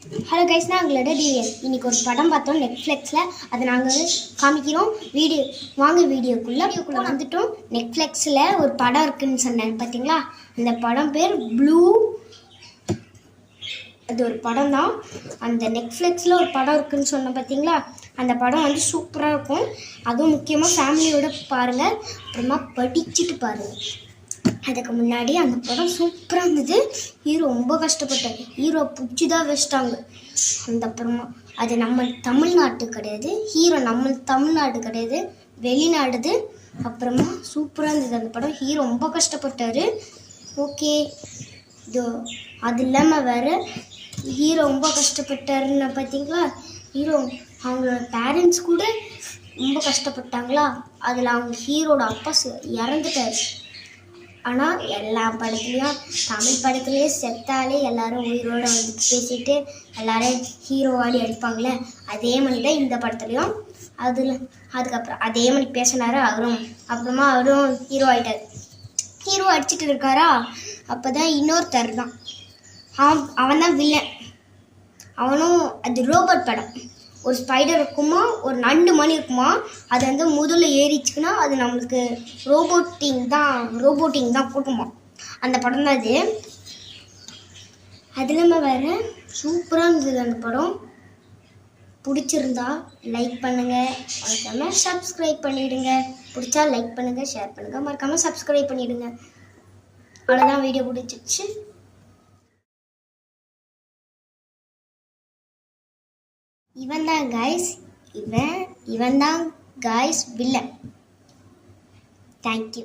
Hello guys, நான் உங்களோட TVS. இன்றைக்கி ஒரு படம் பார்த்தோம் நெட்ஃப்ளிக்ஸில். அதை நாங்கள் காமிக்கிறோம். வீடியோக்குள்ளே வந்துட்டோம். நெட்ஃப்ளிக்ஸில் ஒரு படம் இருக்குதுன்னு சொன்னேன் பார்த்தீங்களா? அந்த படம் பேர் ப்ளூ. அது ஒரு படம் தான். அந்த நெட்ஃப்ளிக்ஸில் ஒரு படம் இருக்குதுன்னு சொன்னேன் பார்த்தீங்களா? அந்த படம் வந்து சூப்பராக இருக்கும். அதுவும் முக்கியமாக ஃபேமிலியோடு பாருங்கள், அப்புறமா படிச்சுட்டு பாருங்கள். அதுக்கு முன்னாடி அந்த படம் சூப்பராக இருந்தது. ஹீரோ ரொம்ப கஷ்டப்பட்டார். ஹீரோ பிடிச்சி தான் வச்சிட்டாங்க. அந்த அப்புறமா அது நம்ம தமிழ்நாட்டு கிடையாது, ஹீரோ நம்ம தமிழ்நாடு கிடையாது, வெளிநாடுது. அப்புறமா சூப்பராக இருந்தது அந்த படம். ஹீரோ ரொம்ப கஷ்டப்பட்டார். ஓகே, இதோ அது இல்லாமல் வேறு ஹீரோ ரொம்ப கஷ்டப்பட்டாருன்னு பார்த்தீங்களா? ஹீரோ அவங்களோட பேரண்ட்ஸ் கூட ரொம்ப கஷ்டப்பட்டாங்களா? அதில் அவங்க ஹீரோட அப்பா இறந்துட்டார். ஆனால் எல்லா படத்துலேயும், தமிழ் படத்துலேயும் செத்தாலே எல்லாரும் உயிரோடு வந்து பேசிட்டு எல்லாரும் ஹீரோவாடி அடிப்பாங்களே, அதே மாதிரி தான் இந்த படத்துலையும். அதுக்கப்புறம் அதே மாதிரி பேசினார் அவரும். அப்புறமா அவரும் ஹீரோ ஆகிட்டார். ஹீரோ அடிச்சுட்டு இருக்காரா? அப்போ தான் இன்னொருத்தர் தான், அவன் தான் வில்லன். அவனும் அது ரோபோட் படம். ஒரு ஸ்பைடர் இருக்குமா, ஒரு நண்டு மணி இருக்குமா, அது வந்து முதல்ல ஏறிச்சுன்னா அது நம்மளுக்கு ரோபோட்டிங் தான் கொடுக்குமா. அந்த படம் தான் அது. அது இல்லாமல் வேறு சூப்பராக இருந்தது அந்த படம். பிடிச்சிருந்தா லைக் பண்ணுங்கள், மறக்காமல் சப்ஸ்கிரைப் பண்ணிவிடுங்க. பிடிச்சா லைக் பண்ணுங்கள், ஷேர் பண்ணுங்கள், மறக்காமல் சப்ஸ்கிரைப் பண்ணிவிடுங்க. அவ்வளோதான், வீடியோ பிடிச்சிச்சு. இவன் தான் கைஸ் வில்லன். தேங்க்யூ.